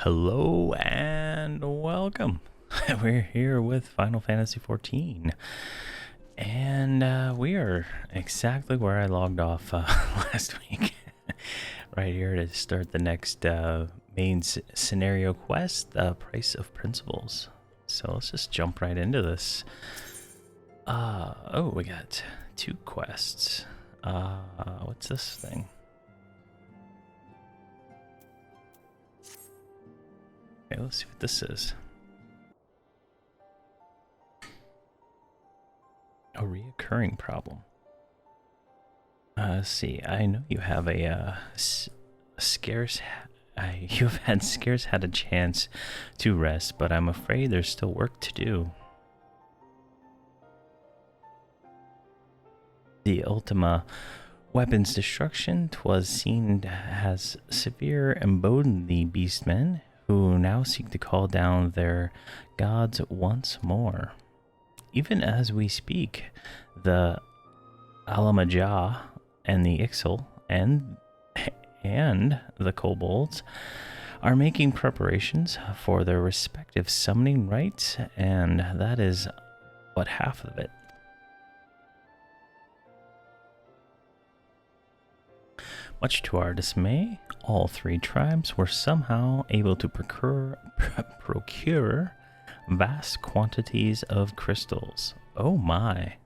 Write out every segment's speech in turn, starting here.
Hello and welcome. We're here with Final Fantasy XIV, and we are exactly where I logged off last week. Right here to start the next main scenario quest, the Price of Principles. So let's just jump right into this. Oh, we got 2 quests. What's this thing? Okay, let's see what this is. A reoccurring problem. Let's see. I know you have a scarce. You've had scarce had a chance to rest, but I'm afraid there's still work to do. The Ultima weapon's destruction was seen as severe emboldened the beastmen, who now seek to call down their gods once more. Even as we speak, the hammackj and the Ixal and the kobolds are making preparations for their respective summoning rites, and that is but half of it. Much to our dismay, all 3 tribes were somehow able to procure vast quantities of crystals. Oh my.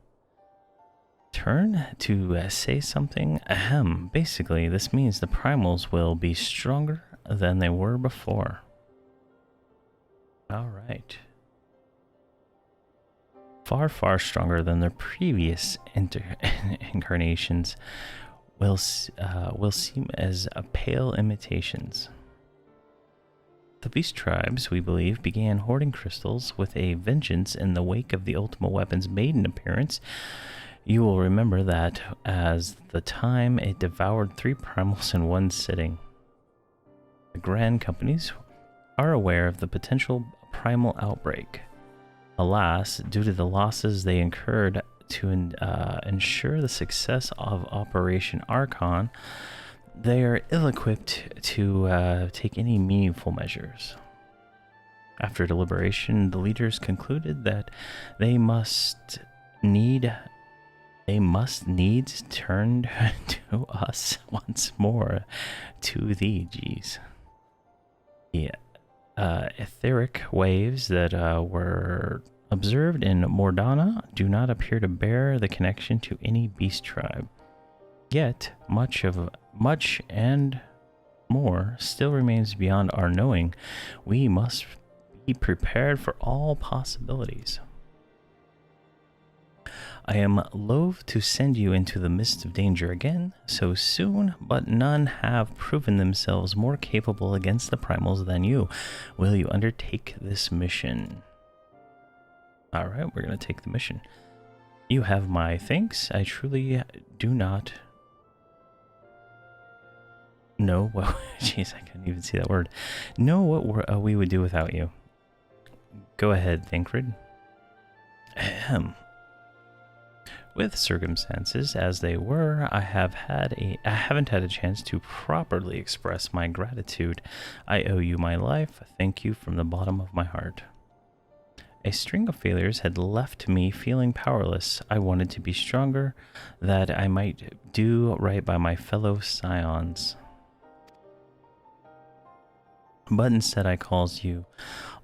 Turn to say something. Ahem. Basically, this means the primals will be stronger than they were before. Alright. Far, far stronger than their previous incarnations. Will seem as pale imitations. The beast tribes, we believe, began hoarding crystals with a vengeance in the wake of the Ultima weapon's maiden appearance. You will remember that as the time it devoured 3 primals in one sitting. The Grand Companies are aware of the potential primal outbreak. Alas, due to the losses they incurred to ensure the success of Operation Archon, they are ill-equipped to take any meaningful measures. After deliberation, the leaders concluded that they must needs turn to us once more, to thee, geez. The etheric waves that were observed in Mordana do not appear to bear the connection to any beast tribe. Yet, much and more still remains beyond our knowing. We must be prepared for all possibilities. I am loath to send you into the midst of danger again so soon, but none have proven themselves more capable against the primals than you. Will you undertake this mission? Alright, we're going to take the mission. You have my thanks. I truly do not know what... Jeez, I couldn't even see that word. Know what we would do without you. Go ahead, Thancred. Ahem. With circumstances as they were, I haven't had a chance to properly express my gratitude. I owe you my life. Thank you from the bottom of my heart. A string of failures had left me feeling powerless. I wanted to be stronger, that I might do right by my fellow scions. But instead I caused you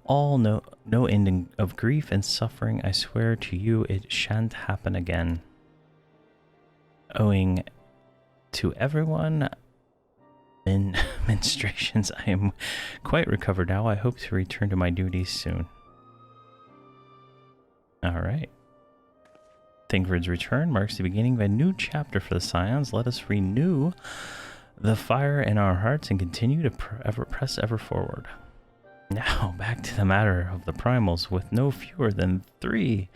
all no ending of grief and suffering. I swear to you it shan't happen again. Owing to everyone menstruations, I am quite recovered now. I hope to return to my duties soon. Alright. Thancred's return marks the beginning of a new chapter for the Scions. Let us renew the fire in our hearts and continue to press ever forward. Now, back to the matter of the primals. With no fewer than 3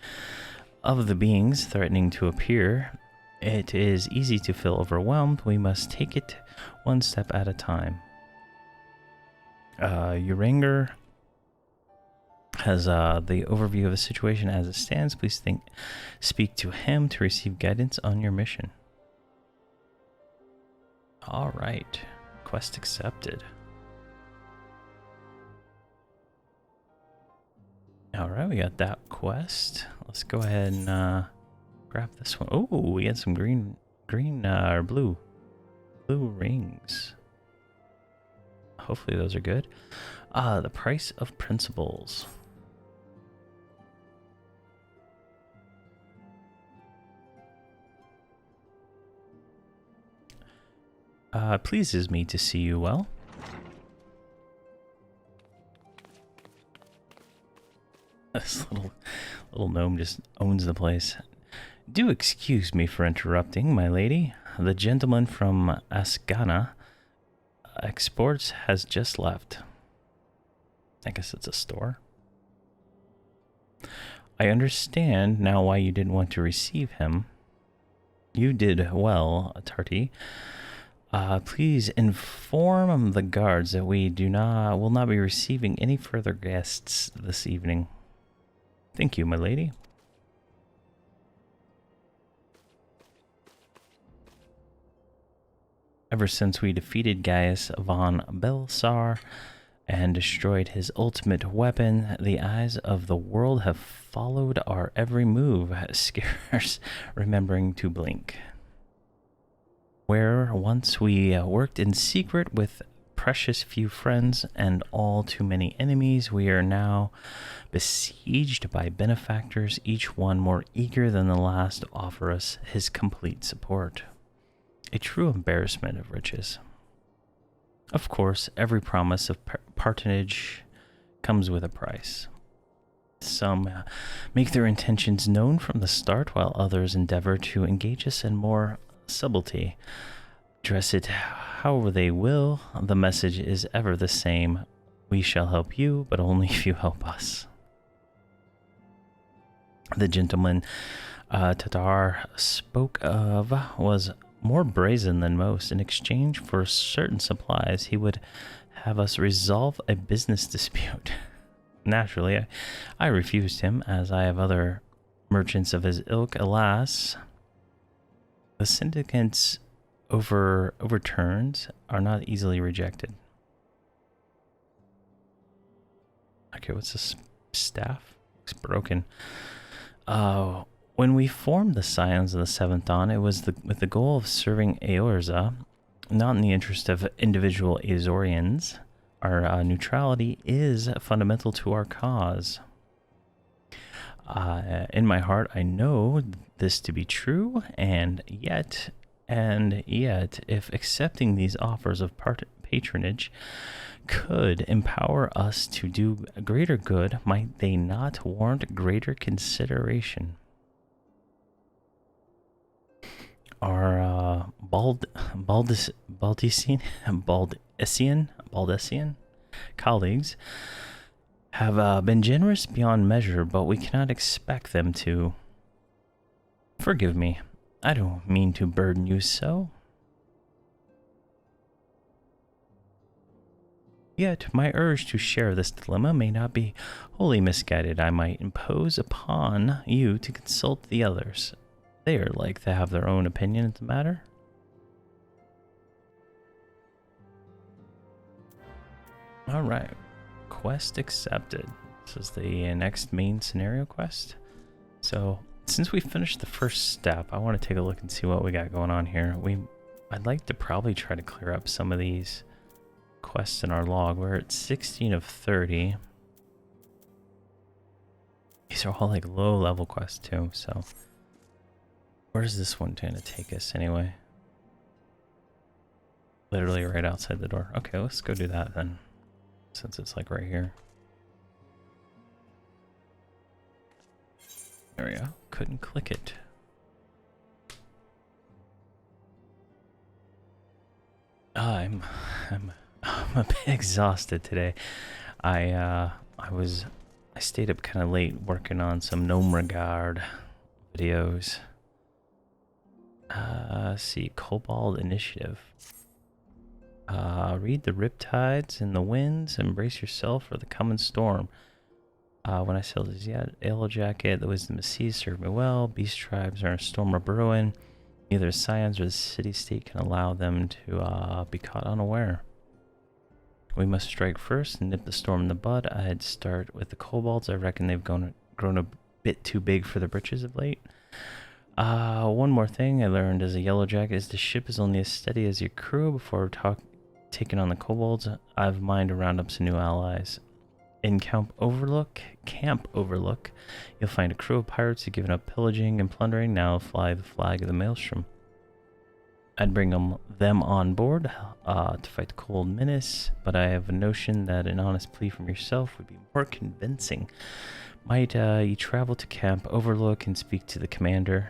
of the beings threatening to appear, it is easy to feel overwhelmed. We must take it one step at a time. Uranger has the overview of the situation as it stands. Please speak to him to receive guidance on your mission. All right, quest accepted. Alright, we got that quest. Let's go ahead and grab this one. Oh, we got some or blue rings. Hopefully those are good. The price of principles. Pleases me to see you well. This little gnome just owns the place. Do excuse me for interrupting, my lady. The gentleman from Ascana Exports has just left. I guess it's a store. I understand now why you didn't want to receive him. You did well, Tarty. Please inform the guards that we will not be receiving any further guests this evening. Thank you, my lady. Ever since we defeated Gaius von Belsar and destroyed his ultimate weapon, the eyes of the world have followed our every move, scarce remembering to blink. Where once we worked in secret with precious few friends and all too many enemies, we are now besieged by benefactors, each one more eager than the last to offer us his complete support. A true embarrassment of riches. Of course, every promise of patronage comes with a price. Some make their intentions known from the start, while others endeavor to engage us in more subtlety. Dress it however they will, the message is ever the same. We shall help you, but only if you help us. The gentleman Tatar spoke of was more brazen than most. In exchange for certain supplies, he would have us resolve a business dispute. Naturally, I refused him, as I have other merchants of his ilk. Alas, the syndicate's overturns are not easily rejected. Okay, what's this staff? Looks broken. When we formed the Scions of the Seventh Dawn, it was with the goal of serving Eorza, not in the interest of individual Azorians. Our neutrality is fundamental to our cause. In my heart, I know this to be true, and yet, if accepting these offers of patronage could empower us to do greater good, might they not warrant greater consideration? Our Baldessian colleagues have been generous beyond measure, but we cannot expect them to. Forgive me, I don't mean to burden you so. Yet my urge to share this dilemma may not be wholly misguided. I might impose upon you to consult the others. They are like to have their own opinion of the matter. Alright, quest accepted. This is the next main scenario quest. So, since we finished the first step, I want to take a look and see what we got going on here. I'd like to probably try to clear up some of these quests in our log. We're at 16 of 30. These are all like low level quests too, so where's this one going to take us anyway? Literally right outside the door. Okay, let's go do that then, since it's like right here. There we go. Couldn't click it. I'm a bit exhausted today. I stayed up kind of late working on some Gnome Regard videos. See, Cobalt Initiative. Read the riptides and the winds. Embrace yourself for the coming storm. When I sailed this yellow jacket, the wisdom of the seas served me well. Beast tribes are in a storm of brewing. Neither scions or the city-state can allow them to be caught unaware. We must strike first and nip the storm in the bud. I'd start with the kobolds. I reckon they've grown a bit too big for the britches of late. One more thing I learned as a yellow jacket is the ship is only as steady as your crew. Before taking on the kobolds, I've mind to round up some new allies. In Camp Overlook, you'll find a crew of pirates who've given up pillaging and plundering. Now fly the flag of the Maelstrom. I'd bring them on board to fight the cold menace, but I have a notion that an honest plea from yourself would be more convincing. Might you travel to Camp Overlook and speak to the commander?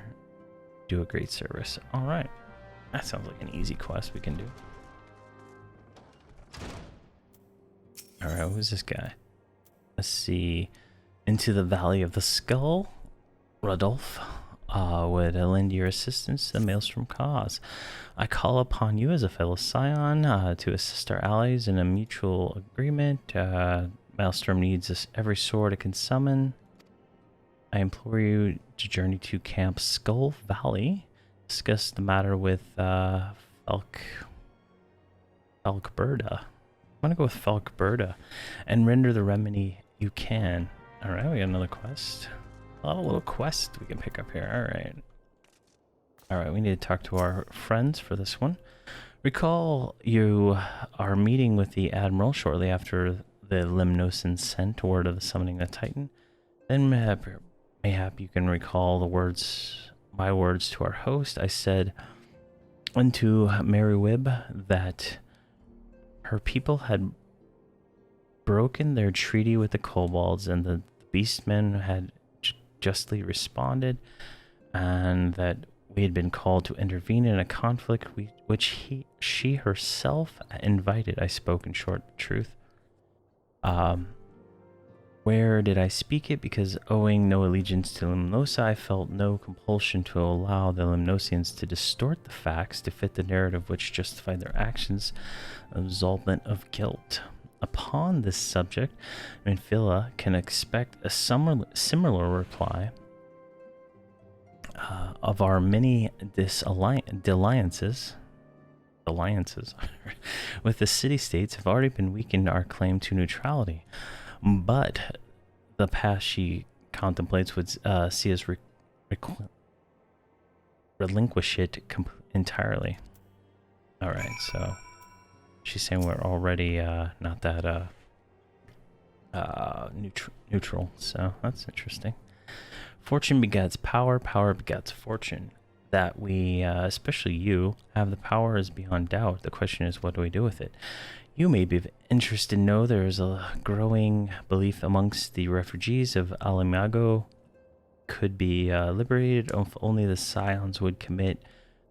Do a great service. Alright. That sounds like an easy quest we can do. Alright, who's this guy? Let's see. Into the Valley of the Skull. Rodolph would lend your assistance to the Maelstrom cause. I call upon you as a fellow scion to assist our allies in a mutual agreement. Maelstrom needs every sword it can summon. I implore you to journey to Camp Skull Valley. Discuss the matter with Falkberda. I'm gonna go with Falkberda and render the remedy you can. Alright, we got another quest. A lot of little quests we can pick up here. Alright. Alright, we need to talk to our friends for this one. Recall you are meeting with the Admiral shortly after the Limnosan sent word of the summoning of the Titan. Then mayhap you can recall my words to our host. I said unto Merrywib that her people had broken their treaty with the kobolds, and the beastmen had justly responded, and that we had been called to intervene in a conflict which she herself invited. I spoke in short truth. Where did I speak it? Because owing no allegiance to Limnosa, I felt no compulsion to allow the Limnosians to distort the facts to fit the narrative which justified their actions, absolvement of guilt. Upon this subject, Minphila can expect a similar reply of our many alliances with the city-states have already been weakened our claim to neutrality. But the path she contemplates would see us relinquish it entirely. Alright, so she's saying we're already not that neutral, so that's interesting. Fortune begets power, power begets fortune. That we, especially you, have the power is beyond doubt. The question is, what do we do with it? You may be interested to know there is a growing belief amongst the refugees of Alimago could be liberated if only the Scions would commit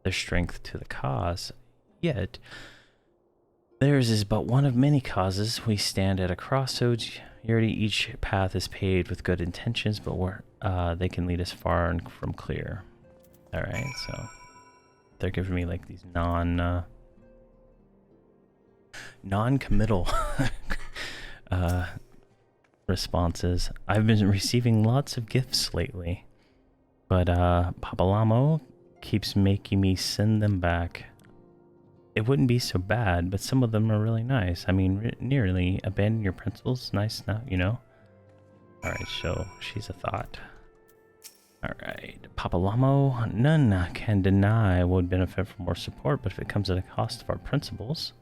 their strength to the cause. Yet, theirs is but one of many causes. We stand at a crossroads. Each path is paved with good intentions, but where they can lead us far and from clear. Alright, so they're giving me like these non-committal responses. I've been receiving lots of gifts lately, but Papalamo keeps making me send them back. It wouldn't be so bad, but some of them are really nice. I mean, nearly abandon your principles. Nice now, you know? Alright, so she's a thought. Alright, Papalamo, none can deny would benefit from more support, but if it comes at a cost of our principles.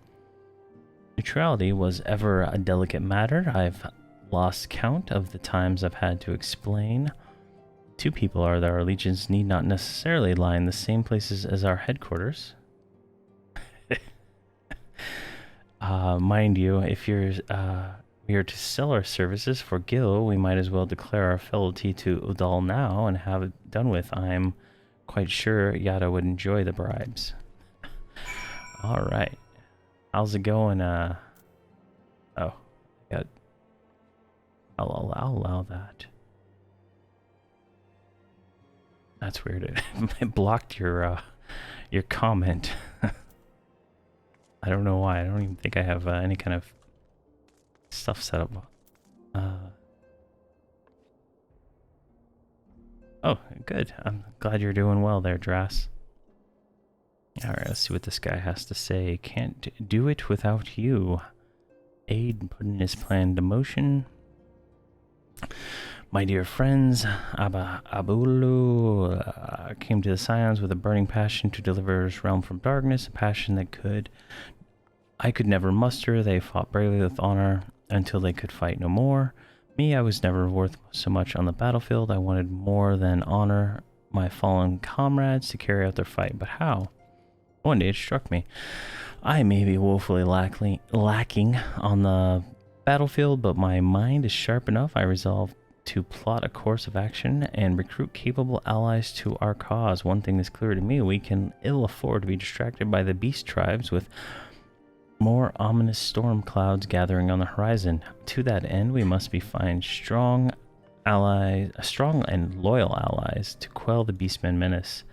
Neutrality was ever a delicate matter. I've lost count of the times I've had to explain. Two people are that our allegiance need not necessarily lie in the same places as our headquarters. Mind you, if we are to sell our services for Gil, we might as well declare our fealty to Udal now and have it done with. I'm quite sure Yada would enjoy the bribes. Alright. How's it going? Oh. I'll allow that. That's weird. It blocked your comment. I don't know why. I don't even think I have any kind of stuff set up. Oh, good. I'm glad you're doing well there, Drass. Alright, let's see what this guy has to say. Can't do it without you. aid in putting his plan into motion. My dear friends, Abulu came to the Scions with a burning passion to deliver his realm from darkness, a passion that I could never muster. They fought bravely with honor until they could fight no more. Me, I was never worth so much on the battlefield. I wanted more than honor my fallen comrades to carry out their fight. But how? One day it struck me. I may be woefully lacking on the battlefield, but my mind is sharp enough. I resolved to plot a course of action and recruit capable allies to our cause. One thing is clear to me: we can ill afford to be distracted by the beast tribes with more ominous storm clouds gathering on the horizon. To that end, we must find strong and loyal allies to quell the beastmen menace.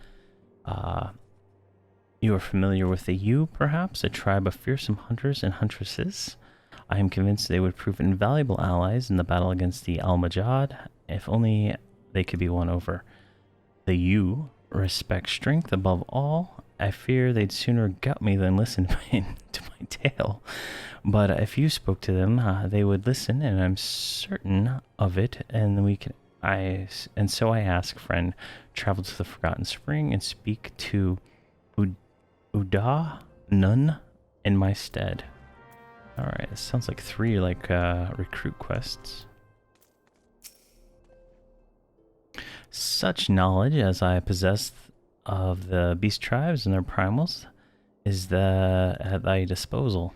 You are familiar with the Yu, perhaps, a tribe of fearsome hunters and huntresses. I am convinced they would prove invaluable allies in the battle against the Almajad, if only they could be won over. The Yu respect strength above all. I fear they'd sooner gut me than listen to my tale. But if you spoke to them, they would listen, and I'm certain of it. And so I ask, friend, travel to the Forgotten Spring and speak to Uda Nun in my stead. Alright, this sounds like 3 recruit quests. Such knowledge as I possess of the beast tribes and their primals is at thy disposal.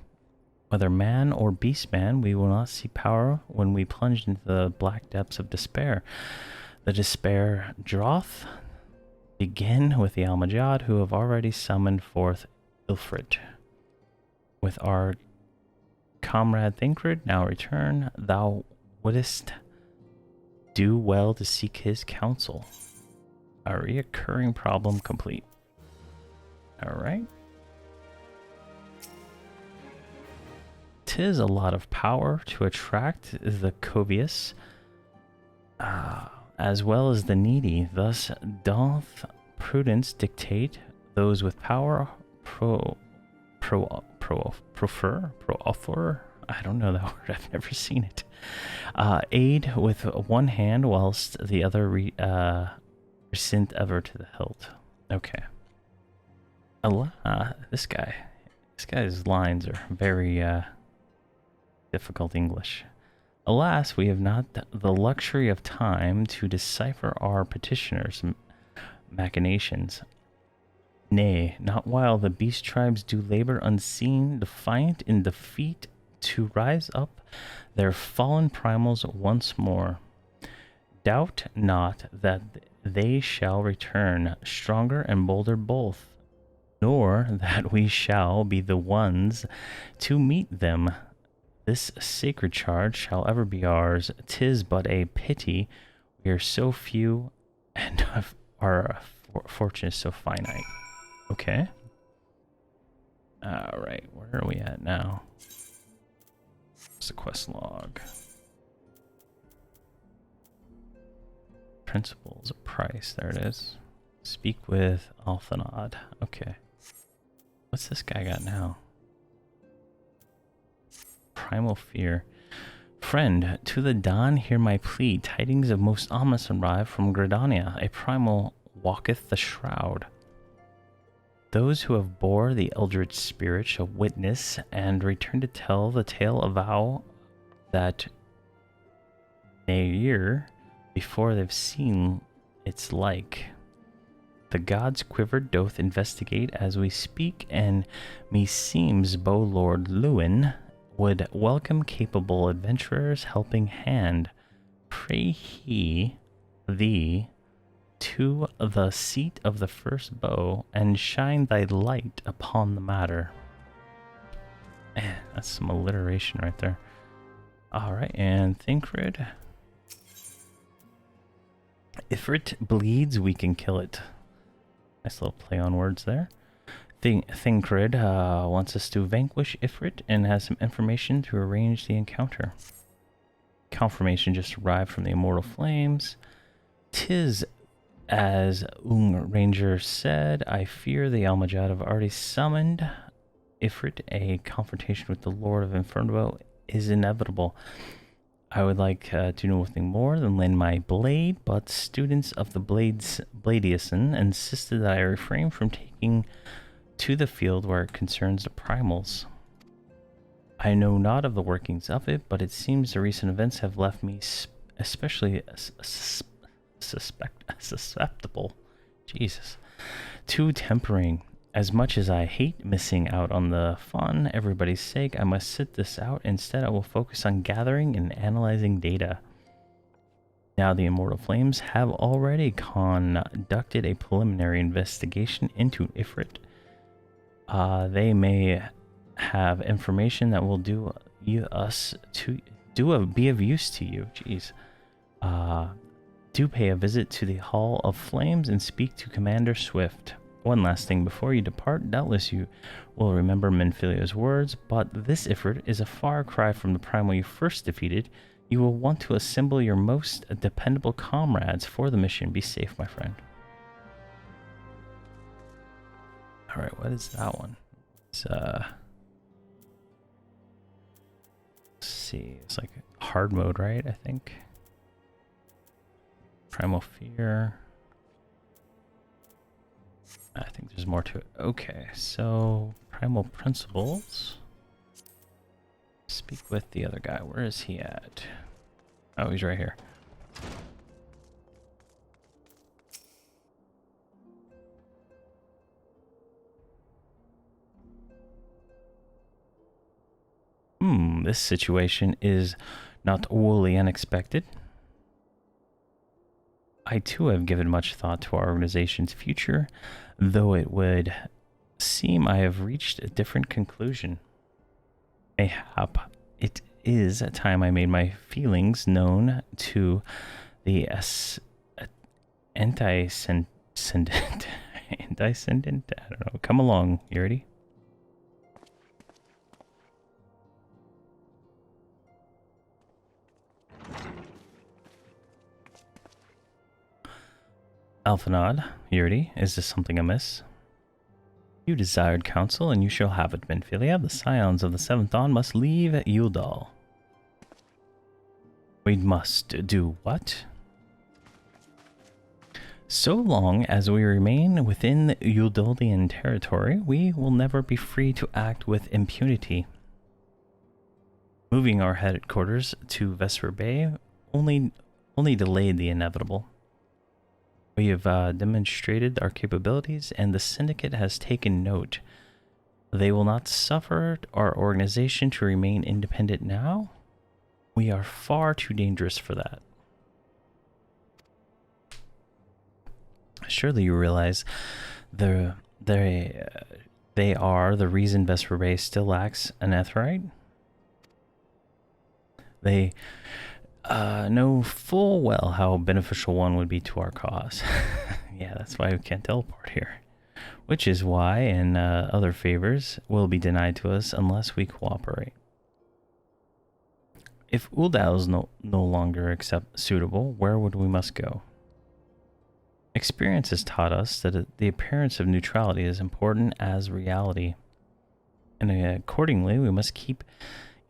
Whether man or beast man, we will not see power when we plunge into the black depths of despair. The despair draweth begin with the Almajad, who have already summoned forth Ilfrid. With our comrade Thinkred now return, thou wouldst do well to seek his counsel. A reoccurring problem complete. Alright. 'Tis a lot of power to attract the covetous, as well as the needy. Thus doth prudence dictate those with power proffer. I don't know that word. I've never seen it. Aid with one hand, whilst the other resent ever to the hilt. Okay. This guy's lines are very difficult English. Alas, we have not the luxury of time to decipher our petitioners' machinations. Nay, not while the beast tribes do labor unseen, defiant in defeat, to rise up their fallen primals once more. Doubt not that they shall return, stronger and bolder both, nor that we shall be the ones to meet them. This sacred charge shall ever be ours. 'Tis but a pity we are so few and our fortune is so finite. Okay. Alright, where are we at now? What's the quest log? Principles of price, there it is. Speak with Althanod. Okay. What's this guy got now? Primal fear. Friend, to the dawn hear my plea. Tidings of most ominous arrive from Gridania. A primal walketh the shroud. Those who have bore the eldritch spirit shall witness and return to tell the tale avow that a year before they've seen its like. The gods quivered doth investigate as we speak, and meseems Bow Lord Lewin would welcome capable adventurers' helping hand. Pray he thee to the seat of the first bow, and shine thy light upon the matter. Man, that's some alliteration right there. Alright, and Thinkred. If it bleeds, we can kill it. Nice little play on words there. Thinkred wants us to vanquish Ifrit and has some information to arrange the encounter. Confirmation just arrived from the Immortal Flames. 'Tis as Ranger said, I fear the Almajad have already summoned Ifrit. A confrontation with the Lord of Inferno is inevitable. I would like to do nothing more than lend my blade, but students of the Bladiason insisted that I refrain from taking to the field where it concerns the primals. I know not of the workings of it, but it seems the recent events have left me especially susceptible, Jesus, to tempering. As much as I hate missing out on the fun, everybody's sake, I must sit this out. Instead, I will focus on gathering and analyzing data. Now, the Immortal Flames have already conducted a preliminary investigation into Ifrit. They may have information that will be of use to you. Jeez. Do pay a visit to the Hall of Flames and speak to Commander Swift. One last thing before you depart. Doubtless you will remember Menfilio's words, but this Ifrit is a far cry from the primal you first defeated. You will want to assemble your most dependable comrades for the mission. Be safe, my friend. Alright, what is that one? It's, let's see. It's like hard mode, right? I think. Primal Fear. I think there's more to it. Okay, so Primal Principles. Speak with the other guy. Where is he at? Oh, he's right here. This situation is not wholly unexpected. I too have given much thought to our organization's future, though it would seem I have reached a different conclusion. Mayhap it is a time I made my feelings known to the anti-ascendant. Anti-ascendant? I don't know. Come along, you ready? Alphanod, Yurdi, is this something amiss? You desired counsel, and you shall have it, Menfilia. The scions of the 7th Dawn must leave Yuldal. We must do what? So long as we remain within Yuldaldian territory, we will never be free to act with impunity. Moving our headquarters to Vesper Bay only delayed the inevitable. We have demonstrated our capabilities, and the Syndicate has taken note. They will not suffer our organization to remain independent now. We are far too dangerous for that. Surely you realize they are the reason Vesper Bay still lacks an Aetheryte? They know full well how beneficial one would be to our cause. Yeah, that's why we can't teleport here. Which is why, and other favors will be denied to us unless we cooperate. If Uldal is no longer suitable, where would we must go? Experience has taught us that the appearance of neutrality is important as reality. And accordingly, we must keep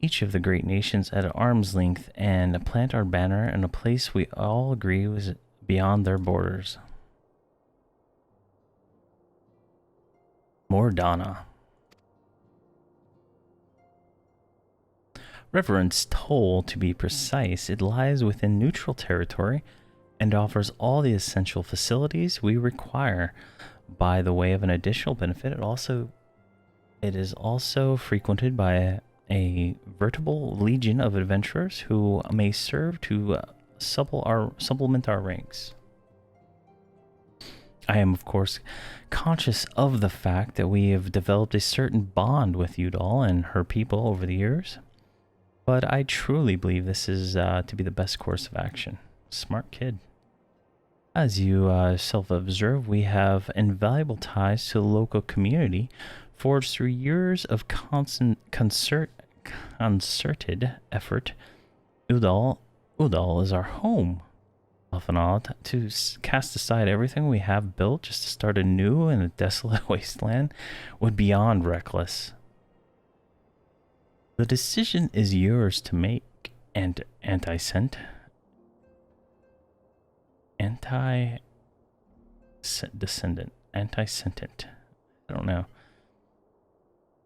each of the great nations at arm's length and plant our banner in a place we all agree was beyond their borders. Mordana. Reverence Toll, to be precise, it lies within neutral territory and offers all the essential facilities we require. By the way of an additional benefit, it is also frequented by a veritable legion of adventurers who may serve to supplement our ranks. I am, of course, conscious of the fact that we have developed a certain bond with Udal and her people over the years, but I truly believe this is to be the best course of action. Smart kid. As you self-observe, we have invaluable ties to the local community forged through years of concerted effort. Udal is our home. Alphanod, to cast aside everything we have built just to start anew in a desolate wasteland would be beyond reckless. The decision is yours to make. And anti-descendant. I don't know.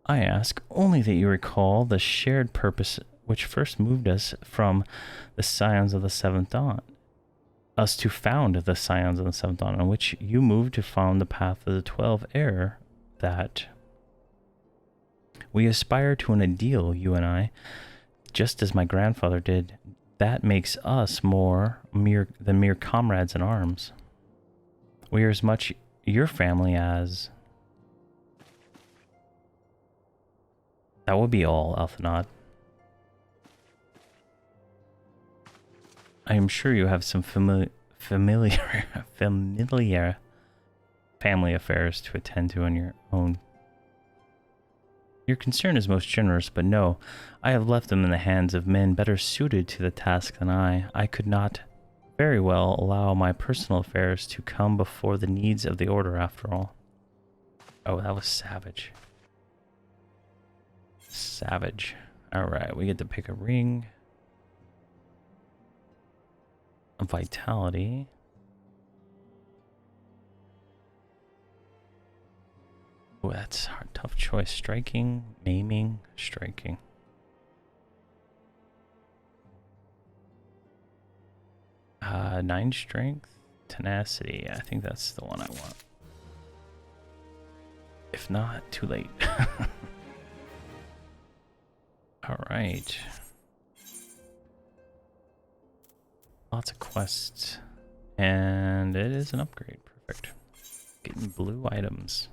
I ask only that you recall the shared purpose which first moved us from the Scions of the Seventh Dawn. Us to found the Scions of the Seventh Dawn, on which you moved to found the Path of the 12 Heir, that we aspire to an ideal, you and I, just as my grandfather did. That makes us more than mere comrades in arms. We are as much your family as... That would be all, Althanod. I am sure you have some familiar family affairs to attend to on your own. Your concern is most generous, but no, I have left them in the hands of men better suited to the task than I. I could not very well allow my personal affairs to come before the needs of the Order, after all. Oh, that was savage. Savage. Alright, we get to pick a ring. A vitality. Oh, that's a tough choice. Striking, maiming, striking. Nine strength, tenacity. I think that's the one I want. If not, too late. All right. Lots of quests, and it is an upgrade. Perfect. Getting blue items.